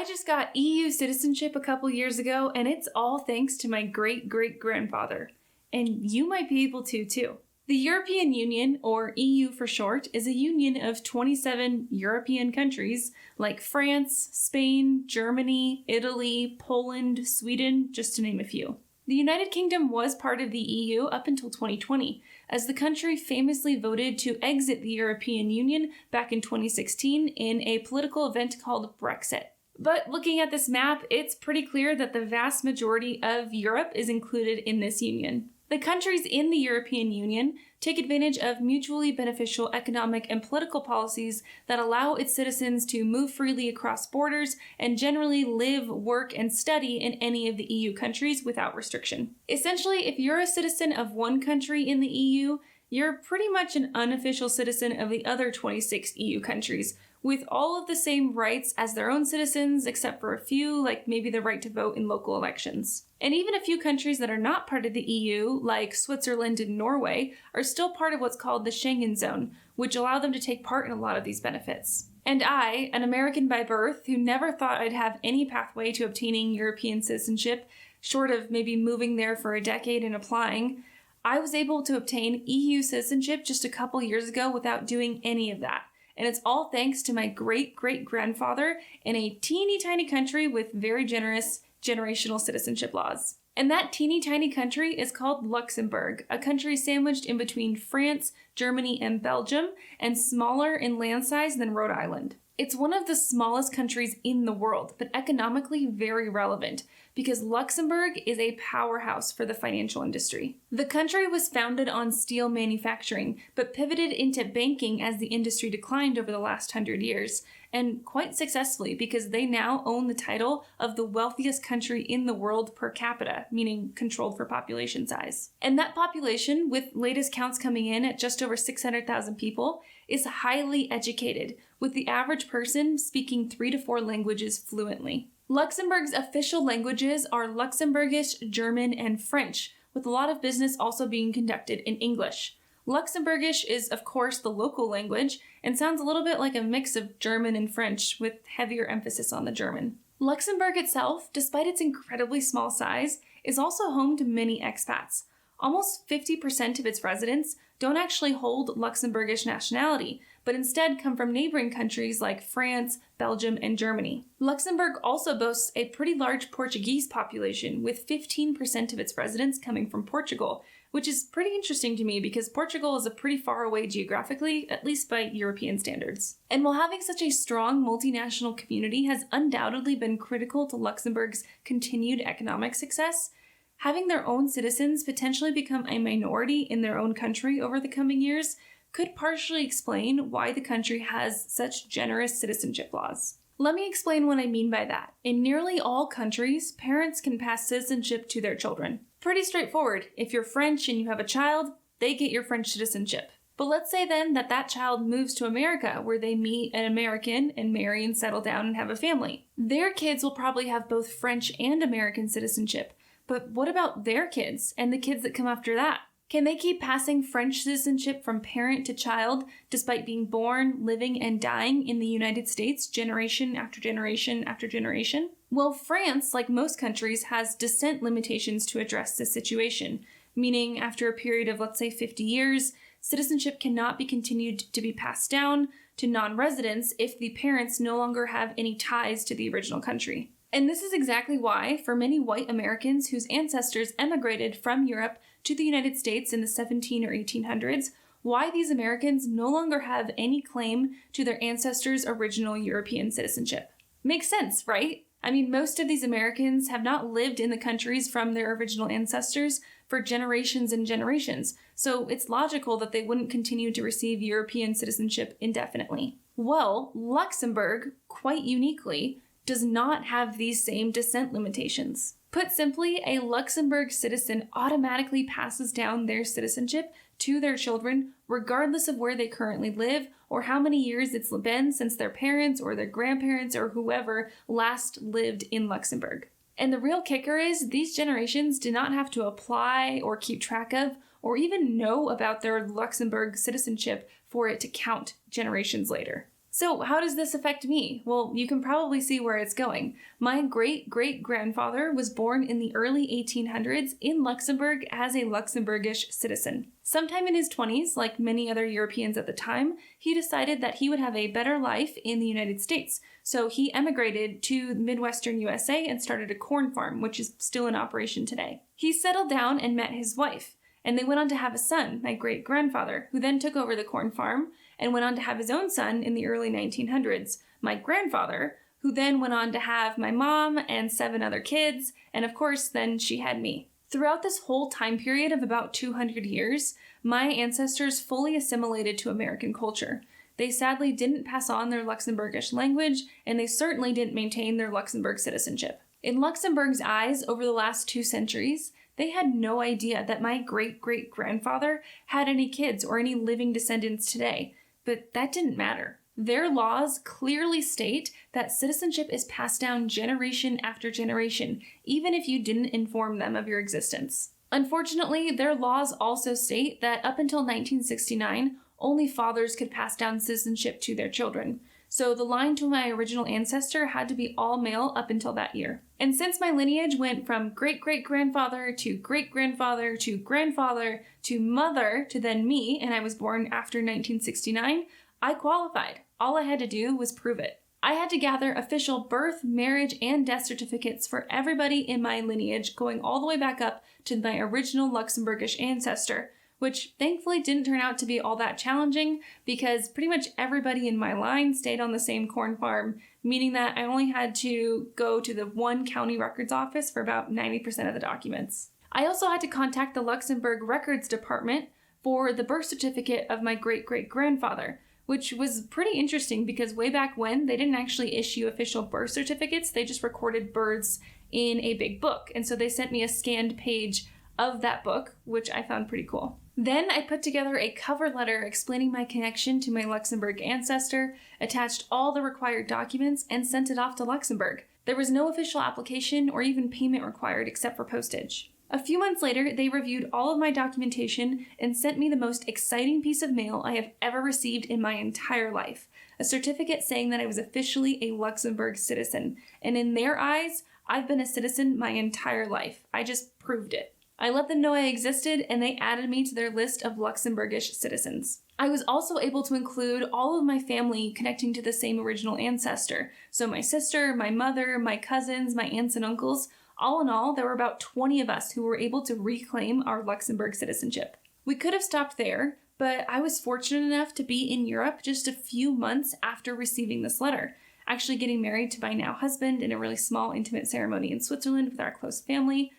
I just got EU citizenship a couple years ago, and it's all thanks to my great-great-grandfather. And you might be able to, too. The European Union, or EU for short, is a union of 27 European countries like France, Spain, Germany, Italy, Poland, Sweden, just to name a few. The United Kingdom was part of the EU up until 2020, as the country famously voted to exit the European Union back in 2016 in a political event called Brexit. But looking at this map, it's pretty clear that the vast majority of Europe is included in this union. The countries in the European Union take advantage of mutually beneficial economic and political policies that allow its citizens to move freely across borders and generally live, work, and study in any of the EU countries without restriction. Essentially, if you're a citizen of one country in the EU, you're pretty much an unofficial citizen of the other 26 EU countries, with all of the same rights as their own citizens, except for a few, like maybe the right to vote in local elections. And even a few countries that are not part of the EU, like Switzerland and Norway, are still part of what's called the Schengen zone, which allow them to take part in a lot of these benefits. And I, an American by birth, who never thought I'd have any pathway to obtaining European citizenship, short of maybe moving there for a decade and applying, I was able to obtain EU citizenship just a couple years ago without doing any of that. And it's all thanks to my great-great-grandfather in a teeny tiny country with very generous generational citizenship laws. And that teeny tiny country is called Luxembourg, a country sandwiched in between France, Germany, and Belgium, and smaller in land size than Rhode Island. It's one of the smallest countries in the world, but economically very relevant, because Luxembourg is a powerhouse for the financial industry. The country was founded on steel manufacturing, but pivoted into banking as the industry declined over the last 100 years, and quite successfully because they now own the title of the wealthiest country in the world per capita, meaning controlled for population size. And that population, with latest counts coming in at just over 600,000 people, is highly educated, with the average person speaking 3 to 4 languages fluently. Luxembourg's official languages are Luxembourgish, German, and French, with a lot of business also being conducted in English. Luxembourgish is, of course, the local language, and sounds a little bit like a mix of German and French, with heavier emphasis on the German. Luxembourg itself, despite its incredibly small size, is also home to many expats. Almost 50% of its residents don't actually hold Luxembourgish nationality, but instead come from neighboring countries like France, Belgium, and Germany. Luxembourg also boasts a pretty large Portuguese population, with 15% of its residents coming from Portugal, which is pretty interesting to me because Portugal is a pretty far away geographically, at least by European standards. And while having such a strong multinational community has undoubtedly been critical to Luxembourg's continued economic success, having their own citizens potentially become a minority in their own country over the coming years could partially explain why the country has such generous citizenship laws. Let me explain what I mean by that. In nearly all countries, parents can pass citizenship to their children. Pretty straightforward. If you're French and you have a child, they get your French citizenship. But let's say then that child moves to America, where they meet an American and marry and settle down and have a family. Their kids will probably have both French and American citizenship. But what about their kids and the kids that come after that? Can they keep passing French citizenship from parent to child despite being born, living, and dying in the United States generation after generation after generation? Well, France, like most countries, has descent limitations to address this situation, meaning after a period of, let's say, 50 years, citizenship cannot be continued to be passed down to non-residents if the parents no longer have any ties to the original country. And this is exactly why, for many white Americans whose ancestors emigrated from Europe to the United States in the 17 or 1800s, why these Americans no longer have any claim to their ancestors' original European citizenship. Makes sense, right? I mean, most of these Americans have not lived in the countries from their original ancestors for generations and generations, so it's logical that they wouldn't continue to receive European citizenship indefinitely. Well, Luxembourg, quite uniquely, does not have these same descent limitations. Put simply, a Luxembourg citizen automatically passes down their citizenship to their children regardless of where they currently live or how many years it's been since their parents or their grandparents or whoever last lived in Luxembourg. And the real kicker is these generations do not have to apply or keep track of or even know about their Luxembourg citizenship for it to count generations later. So how does this affect me? Well, you can probably see where it's going. My great-great-grandfather was born in the early 1800s in Luxembourg as a Luxembourgish citizen. Sometime in his 20s, like many other Europeans at the time, he decided that he would have a better life in the United States. So he emigrated to Midwestern USA and started a corn farm, which is still in operation today. He settled down and met his wife, and they went on to have a son, my great-grandfather, who then took over the corn farm and went on to have his own son in the early 1900s, my grandfather, who then went on to have my mom and 7 other kids, and of course, then she had me. Throughout this whole time period of about 200 years, my ancestors fully assimilated to American culture. They sadly didn't pass on their Luxembourgish language, and they certainly didn't maintain their Luxembourg citizenship. In Luxembourg's eyes, over the last 2 centuries, they had no idea that my great-great-grandfather had any kids or any living descendants today. But that didn't matter. Their laws clearly state that citizenship is passed down generation after generation, even if you didn't inform them of your existence. Unfortunately, their laws also state that up until 1969, only fathers could pass down citizenship to their children. So the line to my original ancestor had to be all male up until that year. And since my lineage went from great-great-grandfather to great-grandfather to grandfather to mother to then me, and I was born after 1969, I qualified. All I had to do was prove it. I had to gather official birth, marriage, and death certificates for everybody in my lineage, going all the way back up to my original Luxembourgish ancestor, which thankfully didn't turn out to be all that challenging because pretty much everybody in my line stayed on the same corn farm, meaning that I only had to go to the one county records office for about 90% of the documents. I also had to contact the Luxembourg Records Department for the birth certificate of my great-great-grandfather, which was pretty interesting because way back when, they didn't actually issue official birth certificates, they just recorded births in a big book, and so they sent me a scanned page of that book, which I found pretty cool. Then I put together a cover letter explaining my connection to my Luxembourg ancestor, attached all the required documents, and sent it off to Luxembourg. There was no official application or even payment required except for postage. A few months later, they reviewed all of my documentation and sent me the most exciting piece of mail I have ever received in my entire life, a certificate saying that I was officially a Luxembourg citizen. And in their eyes, I've been a citizen my entire life. I just proved it. I let them know I existed, and they added me to their list of Luxembourgish citizens. I was also able to include all of my family connecting to the same original ancestor. So my sister, my mother, my cousins, my aunts and uncles. All in all, there were about 20 of us who were able to reclaim our Luxembourg citizenship. We could have stopped there, but I was fortunate enough to be in Europe just a few months after receiving this letter, actually getting married to my now husband in a really small, intimate ceremony in Switzerland with our close family.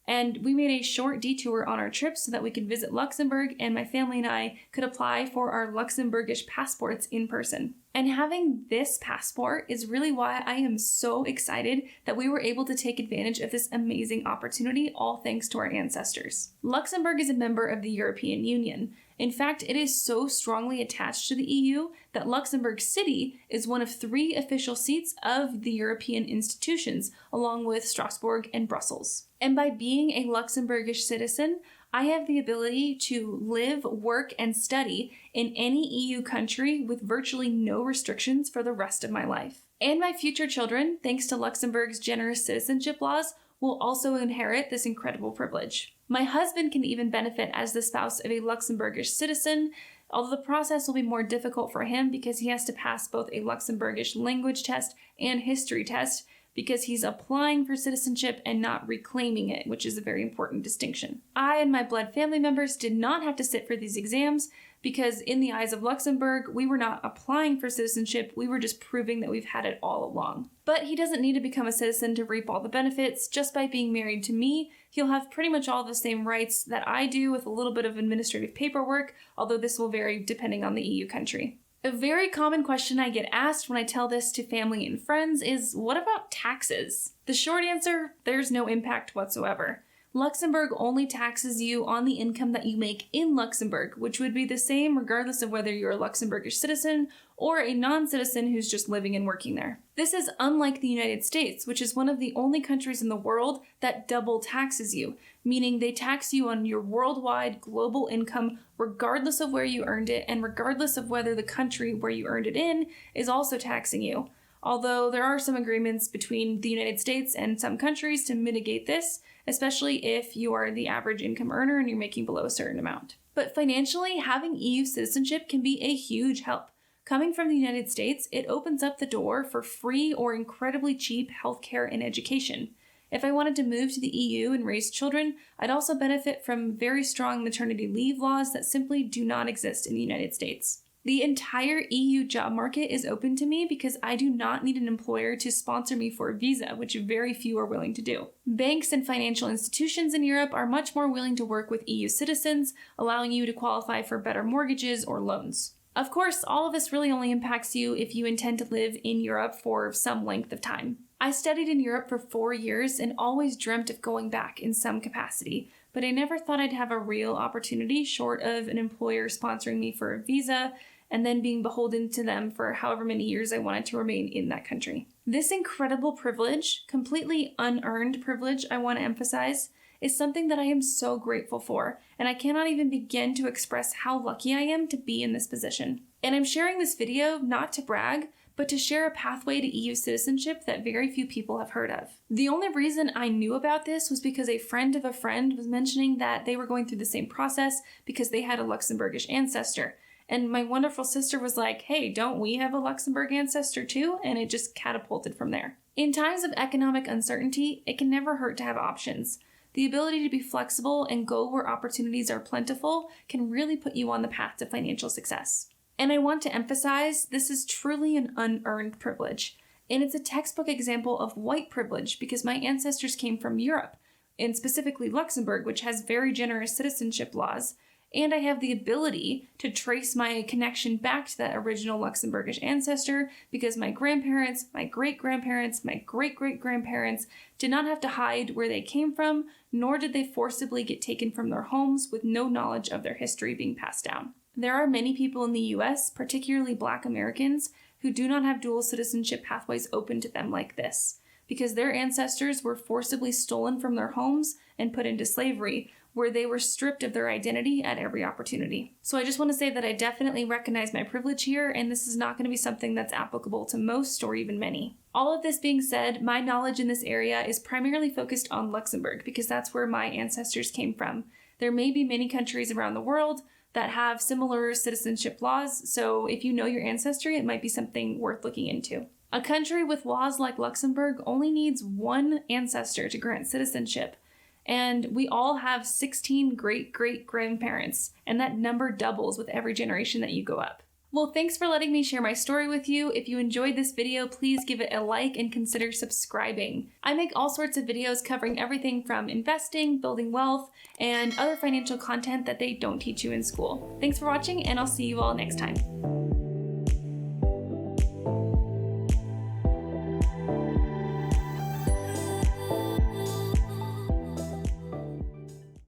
And we made a short detour on our trip so that we could visit Luxembourg, and my family and I could apply for our Luxembourgish passports in person. And having this passport is really why I am so excited that we were able to take advantage of this amazing opportunity, all thanks to our ancestors. Luxembourg is a member of the European Union. In fact, it is so strongly attached to the EU that Luxembourg City is one of 3 official seats of the European institutions, along with Strasbourg and Brussels. And by being a Luxembourgish citizen, I have the ability to live, work, and study in any EU country with virtually no restrictions for the rest of my life. And my future children, thanks to Luxembourg's generous citizenship laws, will also inherit this incredible privilege. My husband can even benefit as the spouse of a Luxembourgish citizen, although the process will be more difficult for him because he has to pass both a Luxembourgish language test and history test because he's applying for citizenship and not reclaiming it, which is a very important distinction. I and my blood family members did not have to sit for these exams because in the eyes of Luxembourg, we were not applying for citizenship, we were just proving that we've had it all along. But he doesn't need to become a citizen to reap all the benefits. Just by being married to me, he'll have pretty much all the same rights that I do with a little bit of administrative paperwork, although this will vary depending on the EU country. A very common question I get asked when I tell this to family and friends is, what about taxes? The short answer, there's no impact whatsoever. Luxembourg only taxes you on the income that you make in Luxembourg, which would be the same regardless of whether you're a Luxembourgish citizen or a non-citizen who's just living and working there. This is unlike the United States, which is one of the only countries in the world that double taxes you, meaning they tax you on your worldwide global income regardless of where you earned it and regardless of whether the country where you earned it in is also taxing you. Although there are some agreements between the United States and some countries to mitigate this, especially if you are the average income earner and you're making below a certain amount. But financially, having EU citizenship can be a huge help. Coming from the United States, it opens up the door for free or incredibly cheap healthcare and education. If I wanted to move to the EU and raise children, I'd also benefit from very strong maternity leave laws that simply do not exist in the United States. The entire EU job market is open to me because I do not need an employer to sponsor me for a visa, which very few are willing to do. Banks and financial institutions in Europe are much more willing to work with EU citizens, allowing you to qualify for better mortgages or loans. Of course, all of this really only impacts you if you intend to live in Europe for some length of time. I studied in Europe for 4 years and always dreamt of going back in some capacity, but I never thought I'd have a real opportunity short of an employer sponsoring me for a visa and then being beholden to them for however many years I wanted to remain in that country. This incredible privilege, completely unearned privilege I want to emphasize, is something that I am so grateful for, and I cannot even begin to express how lucky I am to be in this position. And I'm sharing this video not to brag, but to share a pathway to EU citizenship that very few people have heard of. The only reason I knew about this was because a friend of a friend was mentioning that they were going through the same process because they had a Luxembourgish ancestor. And my wonderful sister was like, hey, don't we have a Luxembourg ancestor too? And it just catapulted from there. In times of economic uncertainty, it can never hurt to have options. The ability to be flexible and go where opportunities are plentiful can really put you on the path to financial success. And I want to emphasize, this is truly an unearned privilege. And it's a textbook example of white privilege because my ancestors came from Europe, and specifically Luxembourg, which has very generous citizenship laws. And I have the ability to trace my connection back to that original Luxembourgish ancestor because my grandparents, my great-grandparents, my great-great-grandparents did not have to hide where they came from, nor did they forcibly get taken from their homes with no knowledge of their history being passed down. There are many people in the US, particularly Black Americans, who do not have dual citizenship pathways open to them like this, because their ancestors were forcibly stolen from their homes and put into slavery, where they were stripped of their identity at every opportunity. So I just want to say that I definitely recognize my privilege here, and this is not going to be something that's applicable to most or even many. All of this being said, my knowledge in this area is primarily focused on Luxembourg because that's where my ancestors came from. There may be many countries around the world that have similar citizenship laws, so if you know your ancestry, it might be something worth looking into. A country with laws like Luxembourg only needs one ancestor to grant citizenship, and we all have 16 great-great-grandparents, and that number doubles with every generation that you go up. Well, thanks for letting me share my story with you. If you enjoyed this video, please give it a like and consider subscribing. I make all sorts of videos covering everything from investing, building wealth, and other financial content that they don't teach you in school. Thanks for watching, and I'll see you all next time.